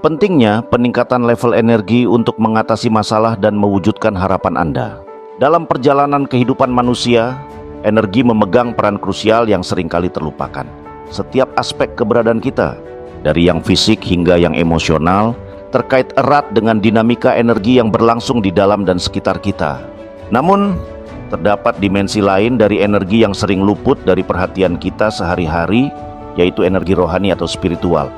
Pentingnya peningkatan level energi untuk mengatasi masalah dan mewujudkan harapan Anda. Dalam perjalanan kehidupan manusia, energi memegang peran krusial yang seringkali terlupakan. Setiap aspek keberadaan kita, dari yang fisik hingga yang emosional, terkait erat dengan dinamika energi yang berlangsung di dalam dan sekitar kita. Namun, terdapat dimensi lain dari energi yang sering luput dari perhatian kita sehari-hari, yaitu energi rohani atau spiritual.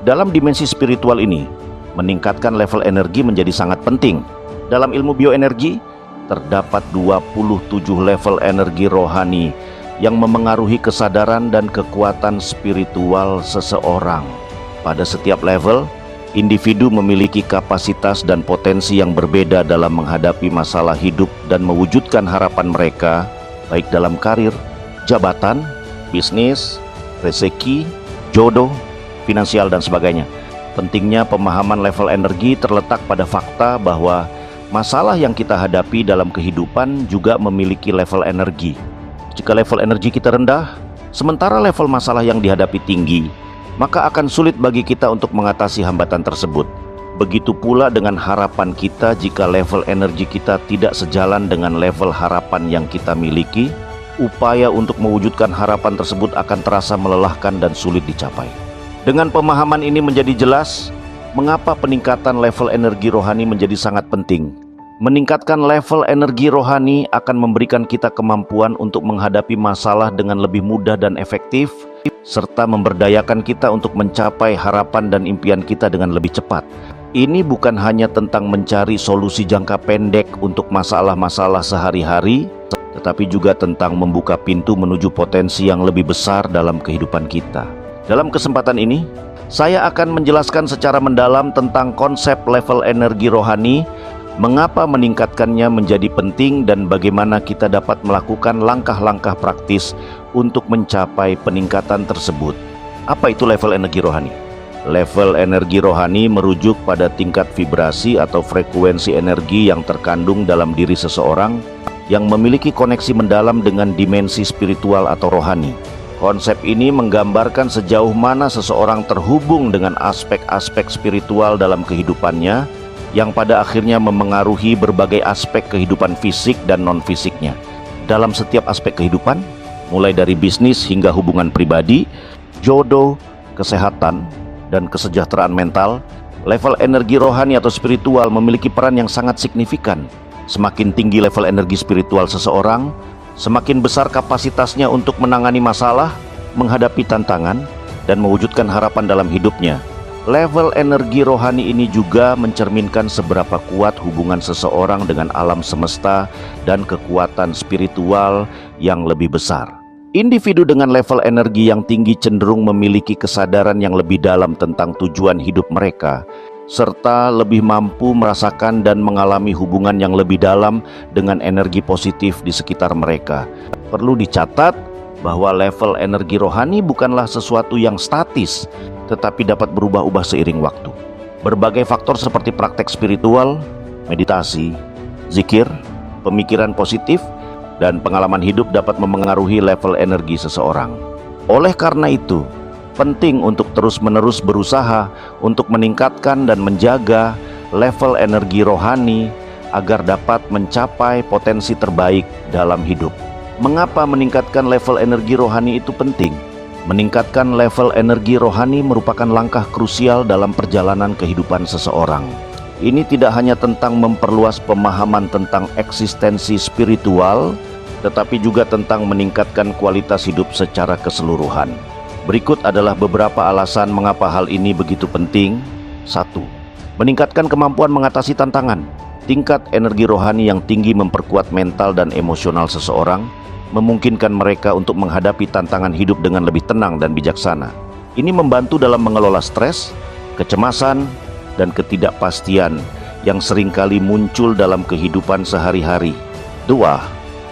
Dalam dimensi spiritual ini, meningkatkan level energi menjadi sangat penting. Dalam ilmu bioenergi, terdapat 27 level energi rohani yang memengaruhi kesadaran dan kekuatan spiritual seseorang. Pada setiap level, individu memiliki kapasitas dan potensi yang berbeda dalam menghadapi masalah hidup dan mewujudkan harapan mereka, baik dalam karir, jabatan, bisnis, rezeki, jodoh, finansial, dan sebagainya. Pentingnya pemahaman level energi terletak pada fakta bahwa masalah yang kita hadapi dalam kehidupan juga memiliki level energi. Jika level energi kita rendah, sementara level masalah yang dihadapi tinggi, maka akan sulit bagi kita untuk mengatasi hambatan tersebut. Begitu pula dengan harapan kita. Jika level energi kita tidak sejalan dengan level harapan yang kita miliki, upaya untuk mewujudkan harapan tersebut akan terasa melelahkan dan sulit dicapai. Dengan pemahaman ini menjadi jelas mengapa peningkatan level energi rohani menjadi sangat penting. Meningkatkan level energi rohani akan memberikan kita kemampuan untuk menghadapi masalah dengan lebih mudah dan efektif, serta memberdayakan kita untuk mencapai harapan dan impian kita dengan lebih cepat. Ini bukan hanya tentang mencari solusi jangka pendek untuk masalah-masalah sehari-hari, tetapi juga tentang membuka pintu menuju potensi yang lebih besar dalam kehidupan kita. Dalam kesempatan ini, saya akan menjelaskan secara mendalam tentang konsep level energi rohani, mengapa meningkatkannya menjadi penting, dan bagaimana kita dapat melakukan langkah-langkah praktis untuk mencapai peningkatan tersebut. Apa itu level energi rohani? Level energi rohani merujuk pada tingkat vibrasi atau frekuensi energi yang terkandung dalam diri seseorang yang memiliki koneksi mendalam dengan dimensi spiritual atau rohani. Konsep ini menggambarkan sejauh mana seseorang terhubung dengan aspek-aspek spiritual dalam kehidupannya, yang pada akhirnya memengaruhi berbagai aspek kehidupan fisik dan non-fisiknya. Dalam setiap aspek kehidupan, mulai dari bisnis hingga hubungan pribadi, jodoh, kesehatan, dan kesejahteraan mental, level energi rohani atau spiritual memiliki peran yang sangat signifikan. Semakin tinggi level energi spiritual seseorang, semakin besar kapasitasnya untuk menangani masalah, menghadapi tantangan, dan mewujudkan harapan dalam hidupnya. Level energi rohani ini juga mencerminkan seberapa kuat hubungan seseorang dengan alam semesta dan kekuatan spiritual yang lebih besar. Individu dengan level energi yang tinggi cenderung memiliki kesadaran yang lebih dalam tentang tujuan hidup mereka, serta lebih mampu merasakan dan mengalami hubungan yang lebih dalam dengan energi positif di sekitar mereka. Perlu dicatat bahwa level energi rohani bukanlah sesuatu yang statis, tetapi dapat berubah-ubah seiring waktu. Berbagai faktor seperti praktek spiritual, meditasi, zikir, pemikiran positif, dan pengalaman hidup dapat memengaruhi level energi seseorang. Oleh karena itu, penting untuk terus-menerus berusaha untuk meningkatkan dan menjaga level energi rohani agar dapat mencapai potensi terbaik dalam hidup. Mengapa meningkatkan level energi rohani itu penting? Meningkatkan level energi rohani merupakan langkah krusial dalam perjalanan kehidupan seseorang. Ini tidak hanya tentang memperluas pemahaman tentang eksistensi spiritual, tetapi juga tentang meningkatkan kualitas hidup secara keseluruhan. Berikut adalah beberapa alasan mengapa hal ini begitu penting. 1. Meningkatkan kemampuan mengatasi tantangan. Tingkat energi rohani yang tinggi memperkuat mental dan emosional seseorang, memungkinkan mereka untuk menghadapi tantangan hidup dengan lebih tenang dan bijaksana. Ini membantu dalam mengelola stres, kecemasan, dan ketidakpastian yang seringkali muncul dalam kehidupan sehari-hari. 2.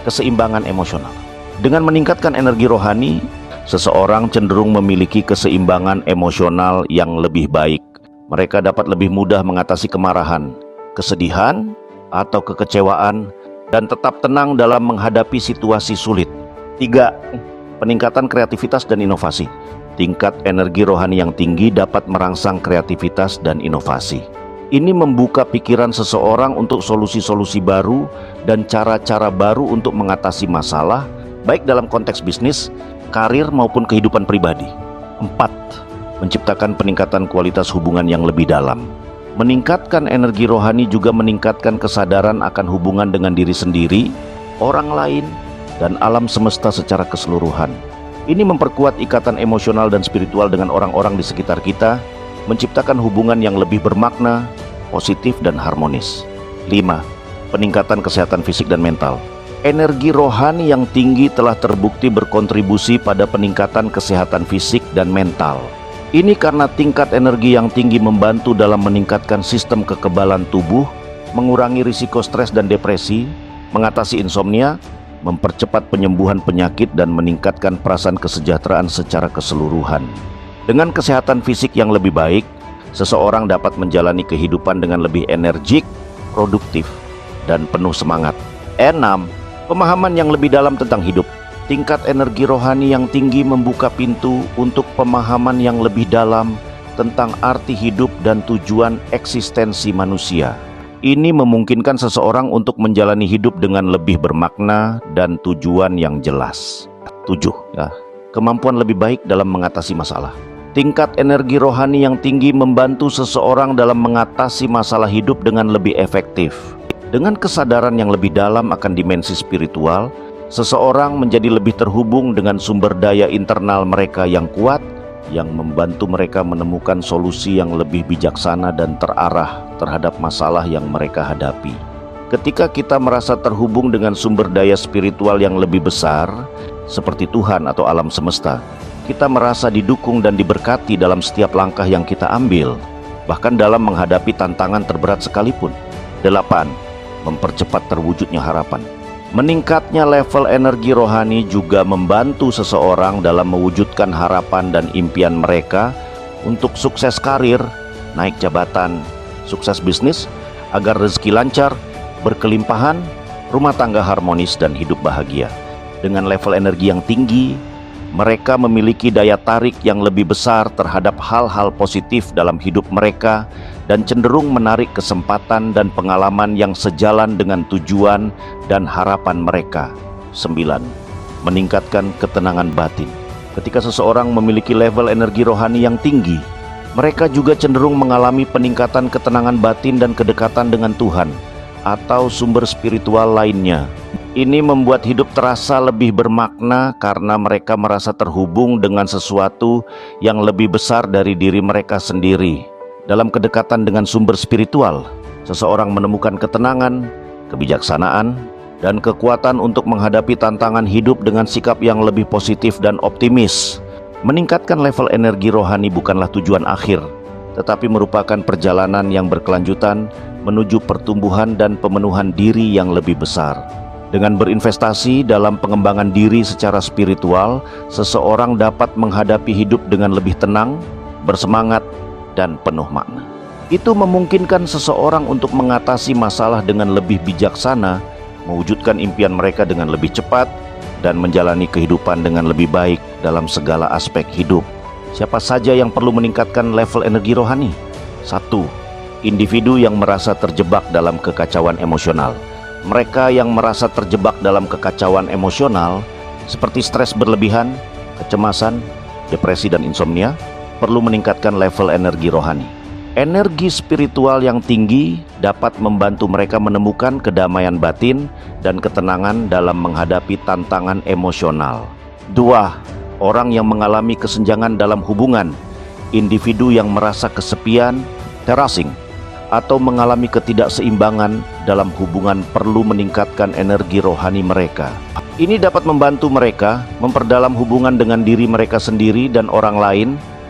Keseimbangan emosional. Dengan meningkatkan energi rohani, seseorang cenderung memiliki keseimbangan emosional yang lebih baik. Mereka dapat lebih mudah mengatasi kemarahan, kesedihan, atau kekecewaan, dan tetap tenang dalam menghadapi situasi sulit. 3. Peningkatan kreativitas dan inovasi. Tingkat energi rohani yang tinggi dapat merangsang kreativitas dan inovasi. Ini membuka pikiran seseorang untuk solusi-solusi baru dan cara-cara baru untuk mengatasi masalah, baik dalam konteks bisnis, karir maupun kehidupan pribadi. 4. Menciptakan peningkatan kualitas hubungan yang lebih dalam. Meningkatkan energi rohani juga meningkatkan kesadaran akan hubungan dengan diri sendiri, orang lain, dan alam semesta secara keseluruhan. Ini memperkuat ikatan emosional dan spiritual dengan orang-orang di sekitar kita, menciptakan hubungan yang lebih bermakna, positif, dan harmonis. 5. Peningkatan kesehatan fisik dan mental. Energi rohani yang tinggi telah terbukti berkontribusi pada peningkatan kesehatan fisik dan mental. Ini karena tingkat energi yang tinggi membantu dalam meningkatkan sistem kekebalan tubuh, mengurangi risiko stres dan depresi, mengatasi insomnia, mempercepat penyembuhan penyakit, dan meningkatkan perasaan kesejahteraan secara keseluruhan. Dengan kesehatan fisik yang lebih baik, seseorang dapat menjalani kehidupan dengan lebih energik, produktif, dan penuh semangat. 6. Pemahaman yang lebih dalam tentang hidup. Tingkat energi rohani yang tinggi membuka pintu untuk pemahaman yang lebih dalam tentang arti hidup dan tujuan eksistensi manusia. Ini memungkinkan seseorang untuk menjalani hidup dengan lebih bermakna dan tujuan yang jelas. 7. Kemampuan lebih baik dalam mengatasi masalah. Tingkat energi rohani yang tinggi membantu seseorang dalam mengatasi masalah hidup dengan lebih efektif. Dengan kesadaran yang lebih dalam akan dimensi spiritual, seseorang menjadi lebih terhubung dengan sumber daya internal mereka yang kuat, yang membantu mereka menemukan solusi yang lebih bijaksana dan terarah terhadap masalah yang mereka hadapi. Ketika kita merasa terhubung dengan sumber daya spiritual yang lebih besar, seperti Tuhan atau alam semesta, kita merasa didukung dan diberkati dalam setiap langkah yang kita ambil, bahkan dalam menghadapi tantangan terberat sekalipun. 8. Mempercepat terwujudnya harapan. Meningkatnya level energi rohani juga membantu seseorang dalam mewujudkan harapan dan impian mereka untuk sukses karir, naik jabatan, sukses bisnis, agar rezeki lancar, berkelimpahan, rumah tangga harmonis, dan hidup bahagia. Dengan level energi yang tinggi, mereka memiliki daya tarik yang lebih besar terhadap hal-hal positif dalam hidup mereka dan cenderung menarik kesempatan dan pengalaman yang sejalan dengan tujuan dan harapan mereka. 9. Meningkatkan ketenangan batin. Ketika seseorang memiliki level energi rohani yang tinggi, mereka juga cenderung mengalami peningkatan ketenangan batin dan kedekatan dengan Tuhan atau sumber spiritual lainnya. Ini membuat hidup terasa lebih bermakna karena mereka merasa terhubung dengan sesuatu yang lebih besar dari diri mereka sendiri. Dalam kedekatan dengan sumber spiritual, seseorang menemukan ketenangan, kebijaksanaan, dan kekuatan untuk menghadapi tantangan hidup dengan sikap yang lebih positif dan optimis. Meningkatkan level energi rohani bukanlah tujuan akhir, tetapi merupakan perjalanan yang berkelanjutan menuju pertumbuhan dan pemenuhan diri yang lebih besar. Dengan berinvestasi dalam pengembangan diri secara spiritual, seseorang dapat menghadapi hidup dengan lebih tenang, bersemangat, dan penuh makna. Itu memungkinkan seseorang untuk mengatasi masalah dengan lebih bijaksana, mewujudkan impian mereka dengan lebih cepat, dan menjalani kehidupan dengan lebih baik dalam segala aspek hidup. Siapa saja yang perlu meningkatkan level energi rohani? 1. Individu yang merasa terjebak dalam kekacauan emosional. Mereka yang merasa terjebak dalam kekacauan emosional, seperti stres berlebihan, kecemasan, depresi, dan insomnia, perlu meningkatkan level energi rohani. Energi spiritual yang tinggi dapat membantu mereka menemukan kedamaian batin dan ketenangan dalam menghadapi tantangan emosional. 2. Orang yang mengalami kesenjangan dalam hubungan. Individu yang merasa kesepian, terasing, atau mengalami ketidakseimbangan dalam hubungan perlu meningkatkan energi rohani mereka. Ini dapat membantu mereka memperdalam hubungan dengan diri mereka sendiri dan orang lain,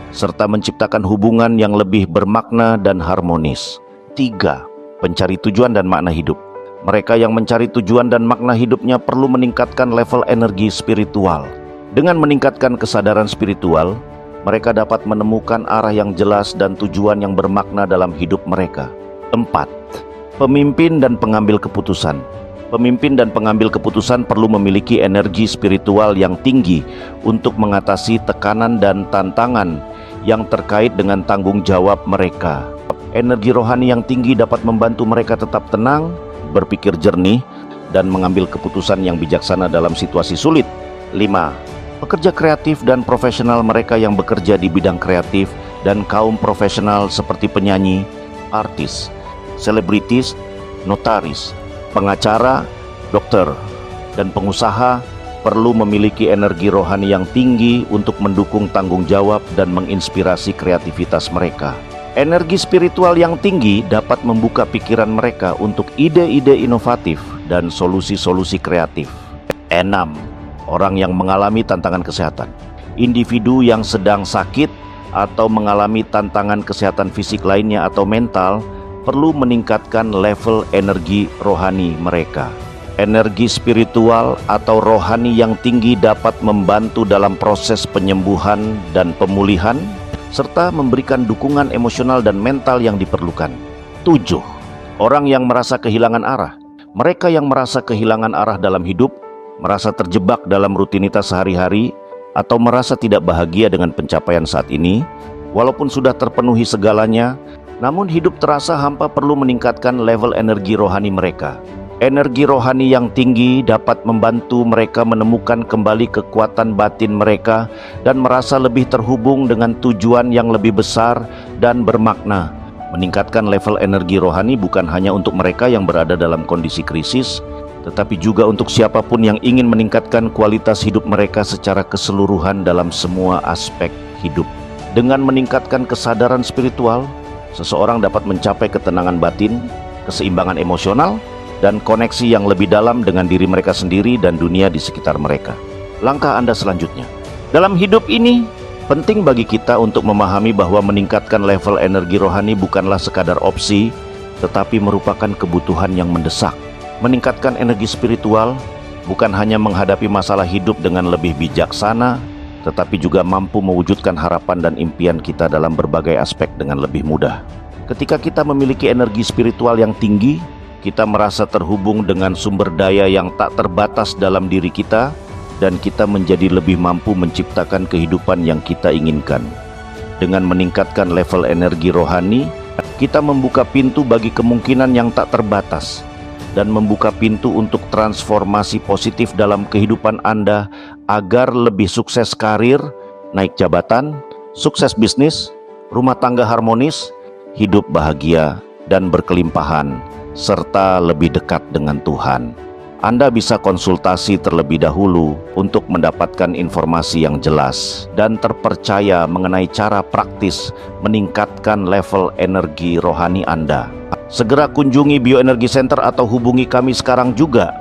serta menciptakan hubungan yang lebih bermakna dan harmonis. 3. Pencari tujuan dan makna hidup. Mereka yang mencari tujuan dan makna hidupnya perlu meningkatkan level energi spiritual. Dengan meningkatkan kesadaran spiritual, mereka dapat menemukan arah yang jelas dan tujuan yang bermakna dalam hidup mereka. 4. Pemimpin dan pengambil keputusan. Pemimpin dan pengambil keputusan perlu memiliki energi spiritual yang tinggi untuk mengatasi tekanan dan tantangan yang terkait dengan tanggung jawab mereka. Energi rohani yang tinggi dapat membantu mereka tetap tenang, berpikir jernih, dan mengambil keputusan yang bijaksana dalam situasi sulit. 5. Pekerja kreatif dan profesional, mereka yang bekerja di bidang kreatif dan kaum profesional seperti penyanyi, artis, selebritis, notaris, pengacara, dokter, dan pengusaha perlu memiliki energi rohani yang tinggi untuk mendukung tanggung jawab dan menginspirasi kreativitas mereka. Energi spiritual yang tinggi dapat membuka pikiran mereka untuk ide-ide inovatif dan solusi-solusi kreatif. 6. Orang yang mengalami tantangan kesehatan. Individu yang sedang sakit atau mengalami tantangan kesehatan fisik lainnya atau mental perlu meningkatkan level energi rohani mereka. Energi spiritual atau rohani yang tinggi dapat membantu dalam proses penyembuhan dan pemulihan, serta memberikan dukungan emosional dan mental yang diperlukan. 7. Orang yang merasa kehilangan arah. Mereka yang merasa kehilangan arah dalam hidup, merasa terjebak dalam rutinitas sehari-hari, atau merasa tidak bahagia dengan pencapaian saat ini, walaupun sudah terpenuhi segalanya, namun hidup terasa hampa, perlu meningkatkan level energi rohani mereka. Energi rohani yang tinggi dapat membantu mereka menemukan kembali kekuatan batin mereka dan merasa lebih terhubung dengan tujuan yang lebih besar dan bermakna. Meningkatkan level energi rohani bukan hanya untuk mereka yang berada dalam kondisi krisis, tetapi juga untuk siapapun yang ingin meningkatkan kualitas hidup mereka secara keseluruhan dalam semua aspek hidup. Dengan meningkatkan kesadaran spiritual, seseorang dapat mencapai ketenangan batin, keseimbangan emosional, dan koneksi yang lebih dalam dengan diri mereka sendiri dan dunia di sekitar mereka. Langkah Anda selanjutnya. Dalam hidup ini, penting bagi kita untuk memahami bahwa meningkatkan level energi rohani bukanlah sekadar opsi, tetapi merupakan kebutuhan yang mendesak. Meningkatkan energi spiritual bukan hanya menghadapi masalah hidup dengan lebih bijaksana, tetapi juga mampu mewujudkan harapan dan impian kita dalam berbagai aspek dengan lebih mudah. Ketika kita memiliki energi spiritual yang tinggi, kita merasa terhubung dengan sumber daya yang tak terbatas dalam diri kita, dan kita menjadi lebih mampu menciptakan kehidupan yang kita inginkan. Dengan meningkatkan level energi rohani, kita membuka pintu bagi kemungkinan yang tak terbatas, dan membuka pintu untuk transformasi positif dalam kehidupan Anda agar lebih sukses karir, naik jabatan, sukses bisnis, rumah tangga harmonis, hidup bahagia dan berkelimpahan, serta lebih dekat dengan Tuhan. Anda bisa konsultasi terlebih dahulu untuk mendapatkan informasi yang jelas dan terpercaya mengenai cara praktis meningkatkan level energi rohani Anda. Segera kunjungi Bioenergi Center atau hubungi kami sekarang juga